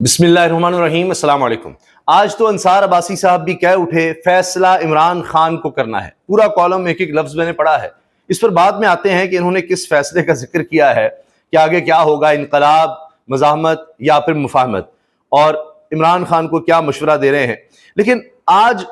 बिस्मिल्लाहिर्रहमानिर्रहीम, अस्सलाम वालेकुम। आज तो अंसार अब्बासी साहब भी कह उठे फैसला इमरान खान को करना है। पूरा कॉलम एक एक लफ्ज मैंने पढ़ा है। इस पर बाद में आते हैं कि इन्होंने किस फैसले का जिक्र किया है कि आगे क्या होगा, इनकलाब, मज़ाहमत या फिर मुफाहमत, और इमरान खान को क्या मशवरा दे रहे हैं। लेकिन आज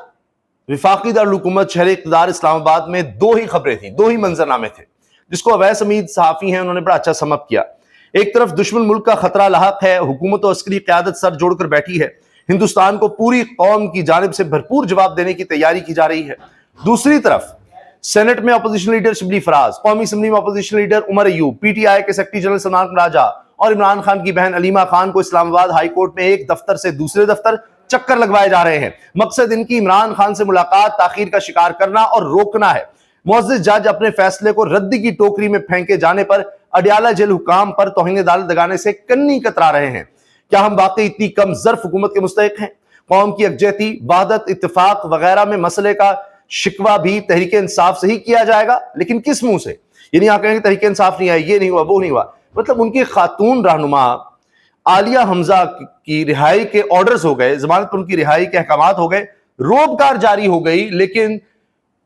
वफाकी दारुल-हुकूमत शहर इक़्तिदार इस्लामाबाद में दो ही खबरें थी, दो ही मंजरनामे थे, जिसको अवैस हमीद सहाफ़ी हैं, उन्होंने बड़ा अच्छा समअप किया। एक तरफ दुश्मन मुल्क का खतरा लाहक है, हुकूमत और अस्करी क़यादत सर जोड़कर बैठी है, हिंदुस्तान को पूरी कौम की जानिब से भरपूर जवाब देने की तैयारी की जा रही है। दूसरी तरफ सेनेट में अपोजिशन लीडर शिबली फराज, कौमी असम्बली में opposition leader Umar Ayub, PTI के सेक्रेटरी जनरल सलमान राजा और इमरान खान की बहन अलीमा खान को इस्लामाबाद हाई कोर्ट में एक दफ्तर से दूसरे दफ्तर चक्कर लगवाए जा रहे हैं। मकसद इनकी इमरान खान से मुलाकात ताखीर का शिकार करना और रोकना है। मुअज़्ज़िज़ जज अपने फैसले को रद्दी की टोकरी में फेंके जाने पर अडयाला जेल हुकाम पर तौहीन अदालत लगाने से कन्नी कतरा रहे हैं। क्या हम वाकई इतनी कम ज़र्फ हुकूमत के मुस्तहिक हैं? कौम की यकजहती, वहदत, इत्तेफाक वगैरह में मसले का शिकवा भी तहरीक इंसाफ से ही किया जाएगा, लेकिन किस मुंह से? ये नहीं कहेंगे तहरीक इंसाफ नहीं आई, ये नहीं हुआ, वो नहीं हुआ। मतलब उनकी खातून रहनुमा आलिया हमजा की रिहाई के ऑर्डर्स हो गए, जमानत पर उनकी रिहाई के अहकामात हो गए, रोबकार जारी हो गई, लेकिन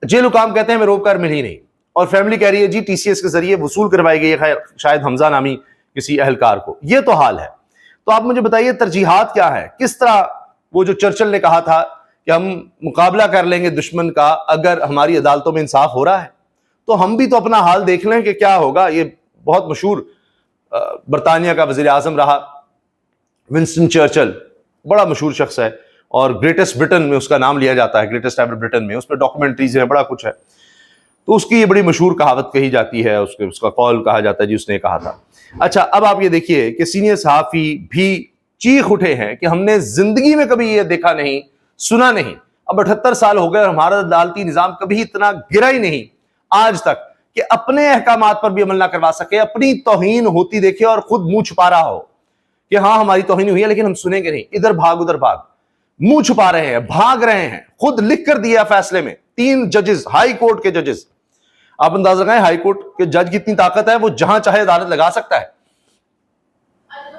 जेल हुकाम कहते हैं हमें रोबकार मिली ही नहीं, और फैमिली कह रही है जी TCS के जरिए वसूल करवाई गई है शायद हमजा नामी किसी अहलकार को। ये तो हाल है। तो आप मुझे बताइए तरजीहात क्या है? किस तरह वो जो चर्चिल ने कहा था कि हम मुकाबला कर लेंगे दुश्मन का अगर हमारी अदालतों में इंसाफ हो रहा है, तो हम भी तो अपना हाल देख लें कि क्या होगा। ये बहुत मशहूर बरतानिया का वजीर आजम रहा विंस्टन चर्चिल, बड़ा मशहूर शख्स है और ग्रेटेस्ट ब्रिटेन में उसका नाम लिया जाता है, ग्रेटेस्ट एवर ब्रिटेन में, उस पर डॉक्यूमेंट्रीज है, बड़ा कुछ है। तो उसकी ये बड़ी मशहूर कहावत कही जाती है, उसका कॉल कहा जाता है जी उसने कहा था। अच्छा, अब आप ये देखिए कि सीनियर सहाफ़ी भी चीख उठे हैं कि हमने जिंदगी में कभी ये देखा नहीं, सुना नहीं। अब 78 साल हो गए और हमारा अदालती निज़ाम कभी इतना गिरा ही नहीं आज तक कि अपने अहकामात पर भी अमल ना करवा सके, अपनी तौहीन होती देखे और खुद मुंह छुपा रहा हो कि हाँ हमारी तौहीन हुई है लेकिन हम सुनेंगे नहीं। इधर भाग उधर भाग, मुंह छुपा रहे हैं, भाग रहे हैं। खुद लिख कर दिया फैसले में 3 जजेस, हाई कोर्ट के जजेस। आप अंदाजा लगाएं हाई कोर्ट के जज की इतनी ताकत है, वो जहां चाहे अदालत लगा सकता है,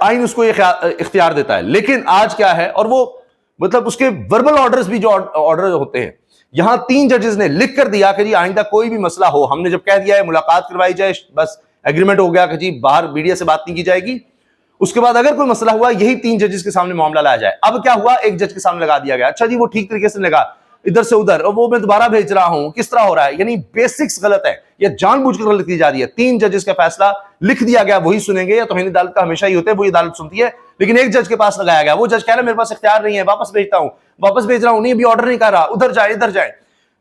आइन उसको इख्तियार देता है। लेकिन आज क्या है, और वो मतलब उसके वर्बल ऑर्डर्स भी जो ऑर्डर होते हैं, यहां 3 जजेस ने लिख कर दिया कि जी आइंदा कोई भी मसला हो, हमने जब कह दिया है मुलाकात करवाई जाए, बस एग्रीमेंट हो गया कि जी बाहर मीडिया से बात नहीं की जाएगी। उसके बाद अगर कोई मसला हुआ यही 3 जजेस के सामने मामला लाया जाए। अब क्या हुआ, एक जज के सामने लगा दिया गया। अच्छा जी, वो ठीक तरीके से लगा, इधर से उधर, और वो मैं दोबारा भेज रहा हूं, किस तरह हो रहा है? यानी बेसिक्स गलत है, या जानबूझकर गलत की जा रही है। 3 जजेस का फैसला लिख दिया गया, वही सुनेंगे, या तो हिंदी अदालत का हमेशा ही होता है वही अदालत सुनती है, लेकिन एक जज के पास लगाया गया। वो जज कह रहा है मेरे पास इख्तियार नहीं है, वापस भेजता हूं, वापस भेज रहा हूं, नहीं अभी ऑर्डर नहीं कर रहा, उधर जाए इधर जाए,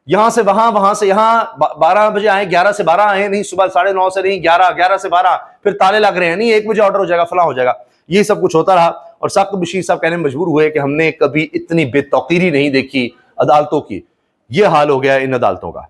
यहां से वहां, वहां से यहां, 12 बजे आए, 11 से 12 आए, नहीं सुबह 9:30 से नहीं 11, 11 से 12, फिर ताले लग रहे हैं, नहीं 1 बजे ऑर्डर हो जाएगा, फला हो जाएगा। ये सब कुछ होता रहा और साकिब बशीर साहब कहने मजबूर हुए कि हमने कभी इतनी बेतौकीरी नहीं देखी अदालतों की। ये हाल हो गया इन अदालतों का।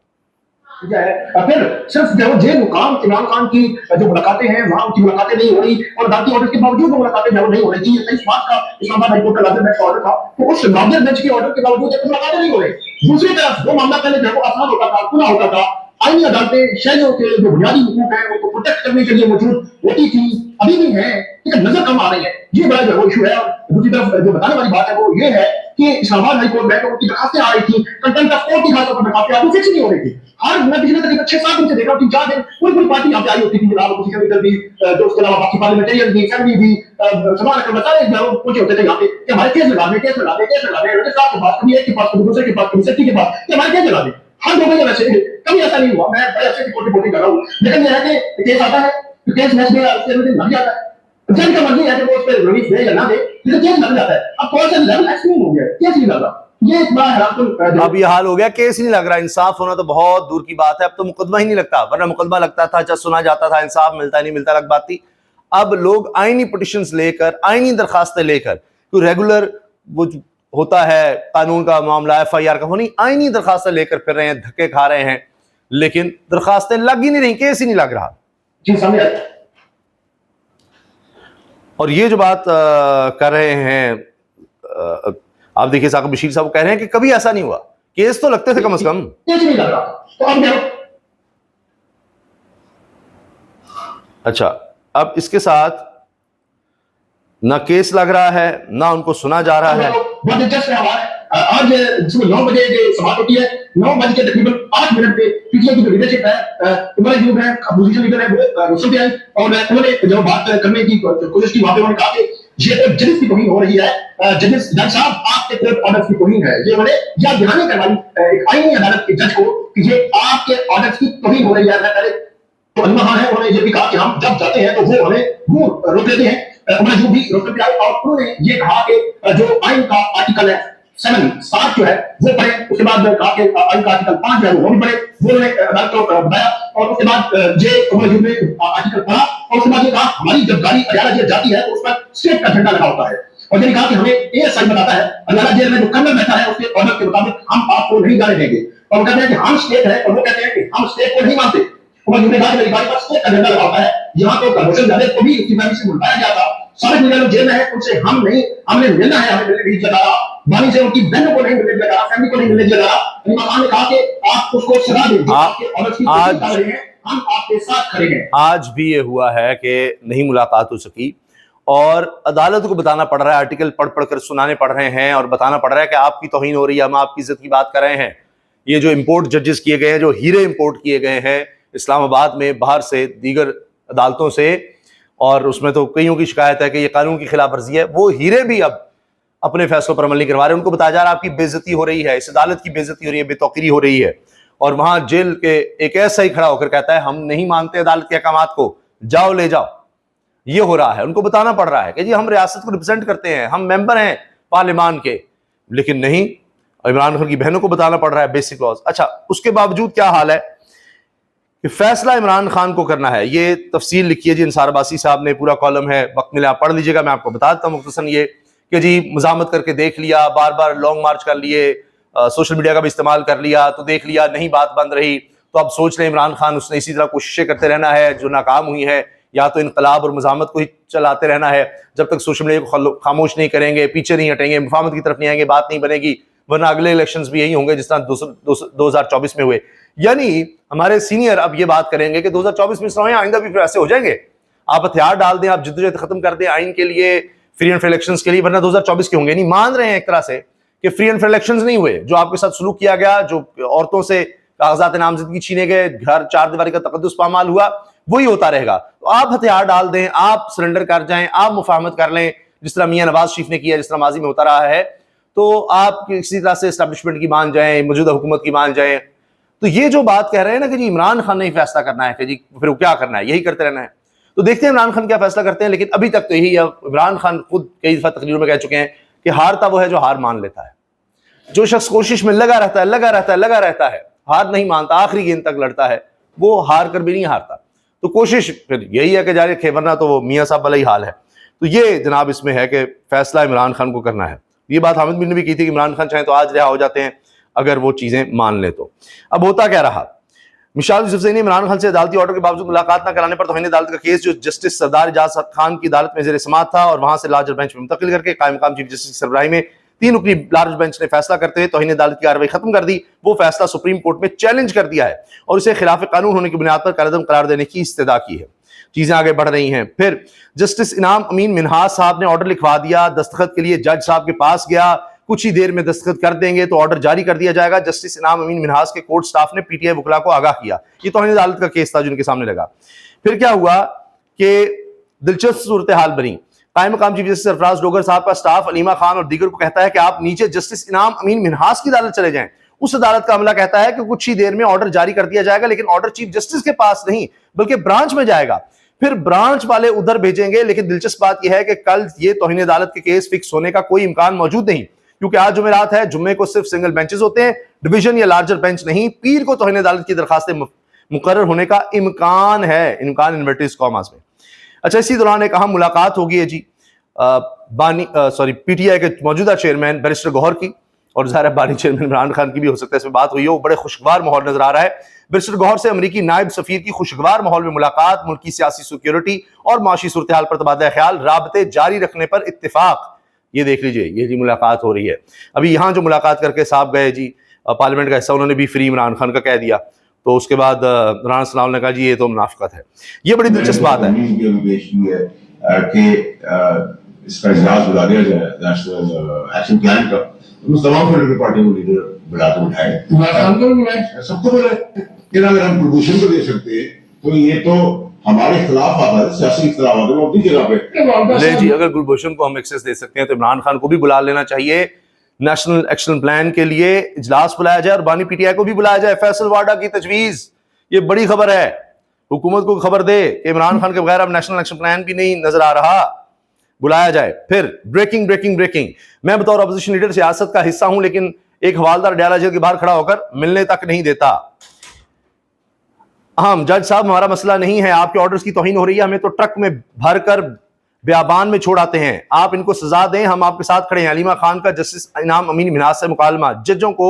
फिर सिर्फ जो जेल मुकाम इमरान खान की जो मुलाकातें हैं वहां उनकी मुलाकातें नहीं हो रही, और अदालती ऑर्डर के बावजूद वो मुलाकातें नहीं हो रही थी। इस बात का इस्लामाबाद हाई कोर्ट का नादिर बेंच का ऑर्डर था, तो उस नादिर बेंच के ऑर्डर के बावजूद मुलाकातें नहीं हो रही। दूसरी तरफ वो मामला पहले जो आसान होता था, खुला होता था, आईनी अदालतें शहरियों के जो बुनियादी हुकूक है उनको प्रोटेक्ट करने के लिए मौजूद होती थी, अभी भी है, लेकिन नजर कम आ रही है। ये बड़ा जो इशू है। दूसरी तरफ जो बताने वाली बात है वो ये है कि इस्लामाबाद हाई कोर्ट में उनकी दरखास्तें आ रही थी, कंटेम्प्ट ऑफ कोर्ट की खास पर दरखास्तें आती, फिक्स नहीं हो रही थी। हर मैं पिछले तकरीबन 6-7 दिन से देख रहा हूँ, 3-4 दिन पूरी पूरी पार्टी यहाँ पे आई होती थी, जनाब अपोजिशन लीडर भी, जो उसके अलावा बाकी पार्लियामेंटेरियन भी, असेंबली भी, सवाल करना सारे लोग पहुंचे होते थे यहाँ पे कि हमारे केस लगा दे, केस लगा दे, केस लगा दे, रजिस्ट्रार के पास, कभी एक के पास, कभी दूसरे के पास, कभी सेक्रेटरी के पास, कि हमारे केस लगा दे। हर 2 महीने वैसे कभी ऐसा नहीं हुआ। मैं बड़े अच्छे रिपोर्ट रिपोर्टिंग कर रहा हूँ, लेकिन यह है कि केस आता है तो केस नेक्स्ट डे लग जाता है। जज का मर्जी है कि वो उस पर रिलीज दे या ना दे, लेकिन केस लग जाता है। अब कौन सा लेवल एक्सट्रीम हो गया, केस नहीं लग रहा। ये एक बड़ा हैरान। अब ये हाल हो गया, केस ही नहीं लग रहा। इंसाफ होना तो बहुत दूर की बात है, अब तो मुकदमा ही नहीं लगता, वरना मुकदमा लगता था, जज सुना जाता था, इंसाफ मिलता नहीं मिलता अलग बात थी। अब लोग आईनी पिटिशंस लेकर, आईनी दरखास्तें लेकर, कोई रेगुलर वो होता है कानून का मामला, FIR का, नहीं आईनी दरखास्तें लेकर फिर रहे हैं, धक्के खा रहे हैं, लेकिन दरखास्तें लग ही नहीं रही, केस ही नहीं लग रहा। जी समझ। और ये जो बात कर रहे हैं, आप देखिए साकिब बशीर साहब कह रहे हैं कि कभी ऐसा नहीं हुआ, केस तो लगते थे कम से कम। केस नहीं लग रहा, तो अब अच्छा, अब इसके साथ ना केस लग रहा है, ना उनको सुना जा रहा है। बहुत दिलचस्प है हमारा आज सुबह 9 बजे जो समाप्त होती है, 9 बज के तकरीबन 8 मिनट पे पीटीआई की जो लीडरशिप है, इमरान अयूब है, अपोजिशन लीडर है, वो रोशन पे आई और उन्होंने जो बात करने की कोशिश की, वहां पे उन्होंने कहा कि ये तो जजेस की तौहीन हो रही है, जज साहब आपके कोर्ट ऑर्डर्स की तौहीन है। ये उन्होंने याद दिलानी करवाई एक आईनी अदालत के जज को कि ये आपके ऑर्डर्स की तौहीन हो रही है। पहले तो अलीमा खान है, उन्होंने ये भी कहा कि हम जब जाते हैं तो वो हमें मुंह रोक लेते हैं। उन्होंने जो भी रोशन पे आए और उन्होंने ये कहा कि जो आइन का आर्टिकल है 7 जो है वो पढ़े। उसके बाद कहा कि आइन का आर्टिकल 5 जो है वो भी पढ़े। वो उन्होंने अदालत को बताया और उसके बाद ये उन्होंने आर्टिकल पढ़ा और उसके बाद ये कहा हमारी जब गाड़ी अरियाला जेल जाती है तो उस पर स्टेट का झंडा लगा होता है। और ये कहा कि हमें एएसआई बताता है अरियाला जेल में जो कर्नल बैठा है उसके ऑर्डर के मुताबिक हम आपको नहीं जाने देंगे। और वो कहते हैं कि हम स्टेट है और वो कहते हैं कि हम स्टेट को नहीं मानते। उन्होंने कहा कि मेरी गाड़ी पर स्टेट का झंडा लगा होता है। यहाँ तो प्रमोशन जाने को भी उसकी फैमिली से बुलाया गया था। सारे मीडिया लोग जेल में है, उनसे हम नहीं, हमने मिलना है, हमें मिलने नहीं दिया जा रहा। बानी से उनकी बहनों को नहीं मिलने दिया जा रहा, फैमिली को नहीं मिलने दिया जा रहा। अलीमा खान ने कहा कि आप उसको सजा दें, आपके ऑर्डर्स की तौहीन कर रहे हैं, हम आपके साथ खड़े हैं। आज भी ये हुआ है कि नहीं मुलाकात हो सकी और अदालत को बताना पड़ रहा है, आर्टिकल पढ़ पढ़ कर सुनाने पड़ रहे हैं और बताना पड़ रहा है कि आपकी तौहीन हो रही है, हम आपकी इज्जत की बात कर रहे हैं। ये जो इंपोर्ट जजेस किए गए हैं, जो हीरे इंपोर्ट किए गए हैं इस्लामाबाद में बाहर से दीगर अदालतों से, और उसमें तो कईयों की शिकायत है कि ये कानून की खिलाफ वर्जी है, वो हीरे भी अब अपने फैसलों पर अमल नहीं करवा रहे। उनको बताया जा रहा है आपकी बेइज्जती हो रही है, इस अदालत की बेइज्जती हो रही है, बेतौकीरी हो रही है। और वहां जेल के एक ऐसा ही खड़ा होकर कहता है हम नहीं मानते अदालत के अहकामात को, जाओ ले जाओ। ये हो रहा है, उनको बताना पड़ रहा है कि जी हम रियासत को रिप्रेजेंट करते हैं, हम मेंबर हैं पार्लियामान के, लेकिन नहीं, इमरान खान की बहनों को बताना पड़ रहा है बेसिक लॉज। अच्छा, उसके बावजूद क्या हाल है कि फैसला इमरान खान को करना है। ये तफसील लिखी है जी अंसार अब्बासी साहब ने, पूरा कॉलम है, वक्त मिले आप पढ़ लीजिएगा। मैं आपको बता देता हूँ मुख्तसरन ये कि जी मजामत करके देख लिया, बार बार लॉन्ग मार्च कर लिए, सोशल मीडिया का भी इस्तेमाल कर लिया तो देख लिया नहीं बात बंद रही, तो अब सोच रहे इमरान खान उसने इसी तरह कोशिशें करते रहना है जो नाकाम हुई है, या तो इनकलाब और मजामत को ही चलाते रहना है जब तक सोशल मीडिया को खामोश नहीं करेंगे, पीछे नहीं हटेंगे, मुफाहमत की तरफ नहीं आएंगे, बात नहीं बनेगी, वरना अगले इलेक्शंस भी यही होंगे जिस तरह 2024 में हुए। यानी हमारे सीनियर अब ये बात करेंगे कि 2024 में इस तरह आइंदा भी फिर ऐसे हो जाएंगे। आप हथियार डाल दें, आप जिद्दोजहद खत्म कर दें आइन के लिए, फ्री एंड फेयर इलेक्शंस के लिए, वरना 2024 के होंगे नहीं। मान रहे हैं एक तरह से कि फ्री एंड फेयर इलेक्शंस नहीं हुए, जो आपके साथ सलूक किया गया, जो औरतों से कागजात नामजदगी छीने गए, घर चार दीवारी का तकद्दुस पामाल हुआ, वही होता रहेगा। तो आप हथियार डाल दें, आप सरेंडर कर जाएं, आप मुफाहमत कर लें, जिस तरह मियां नवाज शरीफ ने किया, जिस तरह माजी में होता रहा है, तो आप किसी तरह से एस्टैब्लिशमेंट की मान जाएं, मौजूदा हुकूमत की मान जाएं। तो ये जो बात कह रहे हैं ना कि जी इमरान खान ने ही फैसला करना है कि जी फिर वो क्या करना है, यही करते रहना है, तो देखते हैं इमरान खान क्या फैसला करते हैं। लेकिन अभी तक तो यही है, इमरान खान खुद कई दफा तकरीरों में कह चुके हैं कि हारता वो है जो हार मान लेता है। जो शख्स कोशिश में लगा रहता है, हार नहीं मानता, आखिरी गेंद तक लड़ता है, वो हार कर भी नहीं हारता। तो कोशिश फिर यही है कि जारी रखे, वरना तो वो मियां साहब वाला ही हाल है। तो ये जनाब इसमें है कि फैसला इमरान खान को करना है। ये बात हामिद बिन ने भी की थी कि इमरान खान चाहे तो आज रिहा हो जाते हैं अगर वो चीजें मान ले। तो अब होता क्या रहा, मिशाल यूसुफज़ई ने इमरान खान से अदालती ऑर्डर के बावजूद मुलाकात न कराने पर तौहीन अदालत का केस जो जस्टिस सरदार एजाज खान की अदालत में ज़ेर समाअत था और वहां से लार्जर बेंच में मुंतकिल करके कायम मकाम चीफ जस्टिस सरबराही में 3 रुकनी लार्ज बेंच ने फैसला करते हुए तौहीन अदालत की कार्रवाई खत्म कर दी। वो फैसला सुप्रीम कोर्ट में चैलेंज कर दिया है और इसे खिलाफ कानून होने की बुनियाद पर कालअदम करार देने की इस्तदा की है। चीजें आगे बढ़ रही हैं। फिर जस्टिस इनाम अमीन मिन्हाज साहब ने ऑर्डर लिखवा दिया, दस्तखत के लिए जज साहब के पास गया, कुछ ही देर में दस्तखत कर देंगे तो ऑर्डर जारी कर दिया जाएगा। जस्टिस इनाम अमीन मिन्हाज के कोर्ट स्टाफ ने पीटीआई वकला को आगाह किया। ये तौहीन अदालत का केस था जिनके सामने लगा। फिर क्या हुआ कि दिलचस्प सूरत हाल बनी। कायम मकाम चीफ जस्टिस सरफराज डोगर साहब का स्टाफ अलीमा खान और दीगर को कहता है कि आप नीचे जस्टिस इनाम अमीन मिन्हाज की अदालत चले जाएं। उस अदालत का अमला कहता है कि कुछ ही देर में ऑर्डर जारी कर दिया जाएगा, लेकिन ऑर्डर चीफ जस्टिस के पास नहीं बल्कि ब्रांच में जाएगा। फिर ब्रांच वाले उधर भेजेंगे। लेकिन दिलचस्प बात यह है कि कल ये तौहीन अदालत के केस फिक्स होने का कोई इम्कान मौजूद नहीं, क्योंकि आज जुमेरात है, जुम्मे को सिर्फ सिंगल बेंचेस होते हैं, डिवीजन या लार्जर बेंच नहीं। पीर को तौहीन अदालत की दरखास्तें मुकर्रर होने का इम्कान है, इम्कान इन्वर्टेड कॉमास में। अच्छा, इसी दौरान एक अहम मुलाकात होगी है जी पीटीआई के मौजूदा चेयरमैन बैरिस्टर गौहर की, और ज़ाहिर है बानी चेयरमैन इमरान खान की भी हो सकता है इसमें बात हुई हो। बड़े खुशगवार माहौल नजर आ रहा है। बैरिस्टर गौहर से अमरीकी नायब सफीर की खुशगवार माहौल में मुलाकात, मुल्की सियासी सिक्योरिटी और माशी सूरत हाल पर तबादला ख्याल, राबते जारी रखने पर इत्तेफाक। ये देख लीजिए, ये जी मुलाकात हो रही है। अभी यहाँ जो मुलाकात करके साहब गए जी पार्लियामेंट का हिस्सा, उन्होंने भी फ्री इमरान खान का कह दिया, तो उसके बाद राना सलाम ने कहा जी ये तो मुनाफिकत है। ये बड़ी दिलचस्प बात है कि इसका इजलास बुला दिया जाए नेशनल एक्शन प्लान का, तो तमाम पॉलिटिकल पार्टियों को लीडर बुला के उठाए, सबको बुलाए। लेकिन अगर हम प्रदूषण को दे सकते हैं तो ये तो हमारे खिलाफ आता है, सियासी इख्तिलाफ आते हैं अपनी जगह पे। ले जी, अगर गुलभूषण को हम एक्सेस दे सकते हैं तो इमरान खान को भी बुला लेना चाहिए। नेशनल एक्शन प्लान के लिए इजलास बुलाया जाए और बानी पीटीआई को भी बुलाया जाए। फैसल वाडा की तजवीज, ये बड़ी खबर है। हुकूमत को खबर दे कि इमरान खान के बगैर अब नेशनल एक्शन प्लान भी नहीं नजर आ रहा, बुलाया जाए। फिर ब्रेकिंग ब्रेकिंग ब्रेकिंग, मैं बतौर अपोजिशन लीडर सियासत का हिस्सा हूं, लेकिन एक हवालदार अडयाला जेल के बाहर खड़ा होकर मिलने तक नहीं देता। हम जज साहब, हमारा मसला नहीं है, आपके ऑर्डर्स की तौहीन हो रही है, हमें तो ट्रक में भरकर बयाबान में छोड़ आते हैं, आप इनको सजा दें, हम आपके साथ खड़े हैं। अलीमा खान का जस्टिस इनाम अमीन मिन्हाज से मुकालमा। जजों को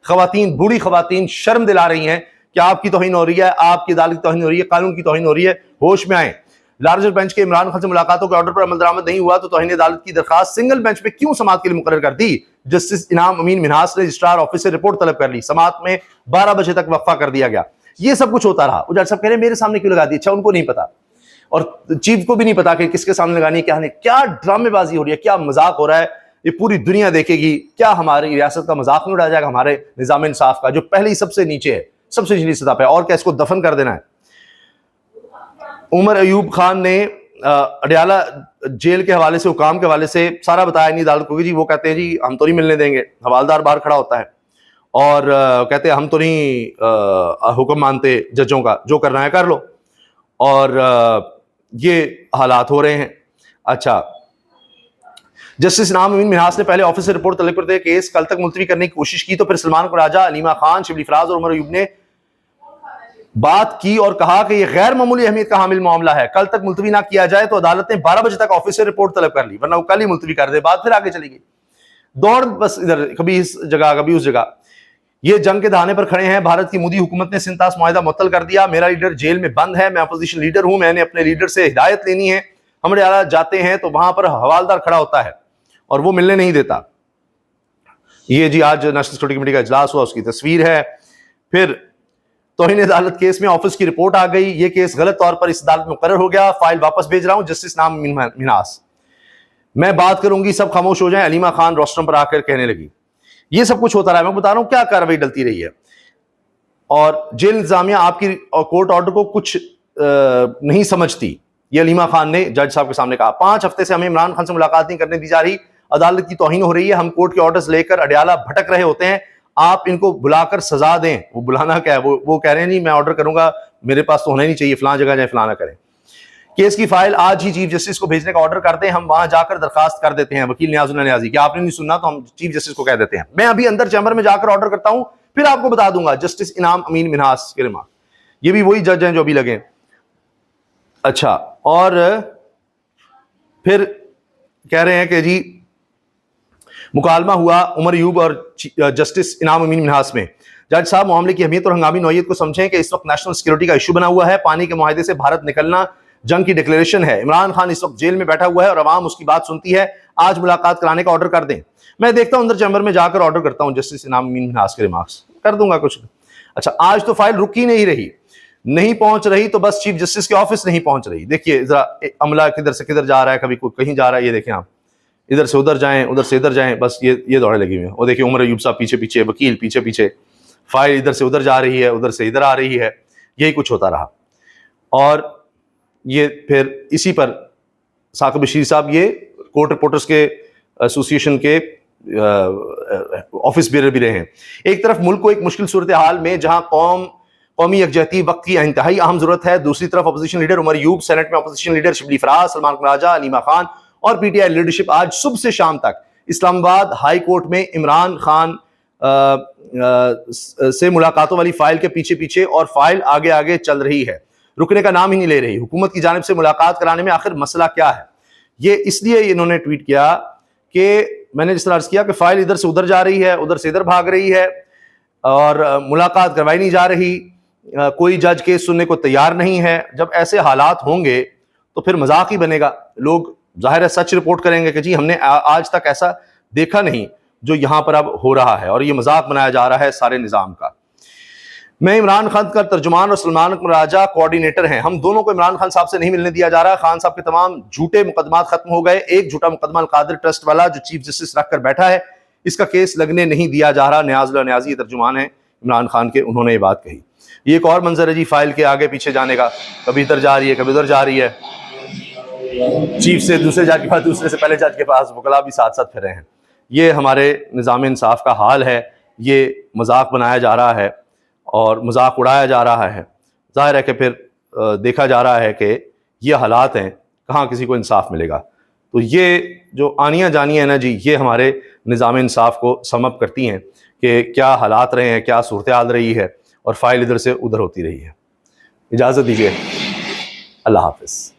खवातीन, बूढ़ी खवातीन शर्म दिला रही हैं कि आपकी तौहीन हो रही है, आपकी अदालत की तौहीन हो रही है, कानून की तौहीन हो रही है, होश में आए। लार्जर बेंच के इमरान खान से मुलाकातों के ऑर्डर पर अमल दरामद नहीं हुआ तो तौहीन अदालत की दरखास्त सिंगल बेंच में क्यों समाअत के लिए मुकर्रर कर दी? जस्टिस इनाम अमीन मिन्हाज ने रजिस्ट्रार ऑफिस से रिपोर्ट तलब कर ली, समाअत में 12 बजे तक वक्फा कर दिया गया। ये सब कुछ होता रहा। जज साहब कह रहे मेरे सामने क्यों लगा दी? अच्छा, उनको नहीं पता और चीफ को भी नहीं पता कि किसके सामने लगानी है, क्या नहीं। क्या ड्रामेबाजी हो रही है, क्या मजाक हो रहा है, ये पूरी दुनिया देखेगी। क्या हमारी रियासत का मजाक नहीं उड़ाया जाएगा, हमारे निजाम इंसाफ का, जो पहले ही सबसे नीचे है, सबसे निचली सतह पे, और क्या इसको दफन कर देना है? उमर अयूब खान ने अडयाला जेल के हवाले से, हुकाम के हवाले से सारा बताया नहीं अदालत को कि जी, वो कहते हैं जी हम तो नहीं मिलने देंगे। हवालदार बाहर खड़ा होता है और कहते हैं हम तो नहीं हुक्म मानते जजों का, जो करना है कर लो। और ये हालात हो रहे हैं। अच्छा, जस्टिस इनाम अमीन मिन्हाज ने पहले ऑफिस से रिपोर्ट तलब करते केस कल तक मुलतवी करने की कोशिश की, तो फिर सलमान राजा, अलीमा खान, शिबली फराज और उमर अयूब ने बात की और कहा कि यह गैर मामूली अहमियत का हामिल मामला है, कल तक मुलतवी ना किया जाए तो अदालत ने 12 बजे तक ऑफिस से रिपोर्ट तलब कर ली, वरना वो कल ही मुलतवी कर दे। बात फिर आगे चली गई, दौड़ बस इधर, कभी इस जगह कभी उस जगह। ये जंग के दहाने पर खड़े हैं। भारत की मोदी हुकूमत ने सिंतास मुआहिदा मुअत्तल कर दिया। मेरा लीडर जेल में बंद है, मैं अपोजिशन लीडर हूं, मैंने अपने लीडर से हिदायत लेनी है। हम अडयाला जाते हैं तो वहां पर हवालदार खड़ा होता है और वो मिलने नहीं देता। ये जी आज नेशनल सिक्योरिटी कमेटी का इजलास हुआ, उसकी तस्वीर है। फिर तौहीन अदालत केस में ऑफिस की रिपोर्ट आ गई, ये केस गलत तौर पर इस अदालत में मुकर्रर हो गया, फाइल वापस भेज रहा हूं। जस्टिस नाम मिन्हास, मैं बात करूंगी, सब खामोश हो जाएं। अलीमा खान रोस्टरम पर आकर कहने लगी। ये सब कुछ होता रहा है, मैं बता रहा हूं क्या कार्रवाई डलती रही है। और जेल इंतजामिया आपकी कोर्ट ऑर्डर को कुछ नहीं समझती, ये अलीमा खान ने जज साहब के सामने कहा। 5 हफ्ते से हमें इमरान खान से मुलाकात नहीं करने दी जा रही, अदालत की तौहीन हो रही है, हम कोर्ट के ऑर्डर्स लेकर अडयाला भटक रहे होते हैं, आप इनको बुलाकर सजा दें। वो बुलाना क्या है, वो कह रहे हैं नहीं मैं ऑर्डर करूंगा, मेरे पास तो होना ही नहीं चाहिए, फलां जगह जाए, फलाना करें। केस की फाइल आज ही चीफ जस्टिस को भेजने का ऑर्डर करते हैं, हम वहां जाकर दरखास्त कर देते हैं। वकील नियाजुल्लाह नियाजी, कि आपने नहीं सुनना तो हम चीफ जस्टिस को कह देते हैं। मैं अभी अंदर चैम्बर में जाकर ऑर्डर करता हूं, फिर आपको बता दूंगा। जस्टिस इनाम अमीन मिन्हास के रिमार्क, ये भी वही जज हैं जो अभी लगे। अच्छा, और फिर कह रहे हैं कि जी मुकालमा हुआ उमर अयूब और जस्टिस इनाम अमीन मिन्हास में। जज साहब, मामले की अहमियत और हंगामी नौयत को समझें कि इस वक्त नेशनल सिक्योरिटी का इशू बना हुआ है, पानी के मुआहदे से भारत निकलना जंग की डिक्लेरेशन है। इमरान खान इस वक्त जेल में बैठा हुआ है और अवाम उसकी बात सुनती है। आज मुलाकात कराने का ऑर्डर कर दें। मैं देखता हूं अंदर चैम्बर में जाकर ऑर्डर करता हूं। जस्टिस इनाम अमीन मिन्हास के रिमार्क्स कर दूंगा कुछ। अच्छा, आज तो फाइल रुक ही नहीं रही, नहीं पहुंच रही तो बस चीफ जस्टिस के ऑफिस नहीं पहुंच रही। देखिए जरा अमला किधर से किधर जा रहा है, कभी कहीं जा रहा है, ये देखें आप, इधर से उधर जाएं, उधर से इधर जाएं, बस ये दौड़े लगी हुई है। वो देखिए उमर अयूब साहब पीछे पीछे, वकील पीछे पीछे, फाइल इधर से उधर जा रही है, उधर से इधर आ रही है, यही कुछ होता रहा। और ये फिर इसी पर साकिब बशीर साहब, ये कोर्ट रिपोर्टर्स के एसोसिएशन के ऑफिस बेरर भी रहे हैं। एक तरफ मुल्क को एक मुश्किल सूरत हाल में जहां कौमी यकजहती वक्त की इंतहाई अहम जरूरत है, दूसरी तरफ opposition leader Umar Ayub, senate में अपोजिशन लीडर शिबली फराज, सलमान राजा, अलीमा खान और पीटीआई लीडरशिप आज सुबह से शाम तक इस्लामाबाद हाई कोर्ट में इमरान खान से मुलाकातों वाली फाइल के पीछे पीछे और फाइल आगे आगे चल रही है, रुकने का नाम ही नहीं ले रही। हुकूमत की जानिब से मुलाकात कराने में आखिर मसला क्या है? ये इसलिए इन्होंने ट्वीट किया कि मैंने जिस तरह अर्ज किया कि फाइल इधर से उधर जा रही है, उधर से इधर भाग रही है और मुलाकात करवाई नहीं जा रही, कोई जज केस सुनने को तैयार नहीं है। जब ऐसे हालात होंगे तो फिर मजाक ही बनेगा। लोग जाहिर है सच रिपोर्ट करेंगे कि जी हमने आज तक ऐसा देखा नहीं जो यहां पर अब हो रहा है और ये मजाक बनाया जा रहा है सारे निजाम का। मैं इमरान खान का तर्जुमान और सलमान राजा कोऑर्डिनेटर हैं। हम दोनों को इमरान खान साहब से नहीं मिलने दिया जा रहा। खान साहब के तमाम झूठे मुकदमात खत्म हो गए। एक झूठा मुकदमा अलकादिर ट्रस्ट वाला जो चीफ जस्टिस रख कर बैठा है, इसका केस लगने नहीं दिया जा रहा। न्याजुल्लाह न्याजी तर्जुमान है इमरान खान के, उन्होंने ये बात कही। ये एक और मंजर है जी फाइल के आगे पीछे जाने का, कभी इधर जा रही है कभी उधर जा रही है, चीफ से दूसरे जज के पास, दूसरे से पहले जज के पास, वकला भी साथ साथ फिर रहे हैं। ये हमारे निज़ाम इंसाफ का हाल है। ये मजाक बनाया जा रहा है और मजाक उड़ाया जा रहा है। ज़ाहिर है कि फिर देखा जा रहा है कि ये हालात हैं, कहाँ किसी को इंसाफ मिलेगा। तो ये जो आनियाँ जानियाँ हैं ना जी, ये हमारे निज़ाम इंसाफ को समअप करती हैं कि क्या हालात रहे हैं, क्या सूरत हाल रही है, और फाइल इधर से उधर होती रही है। इजाज़त दीजिए, अल्लाह हाफ़िज़।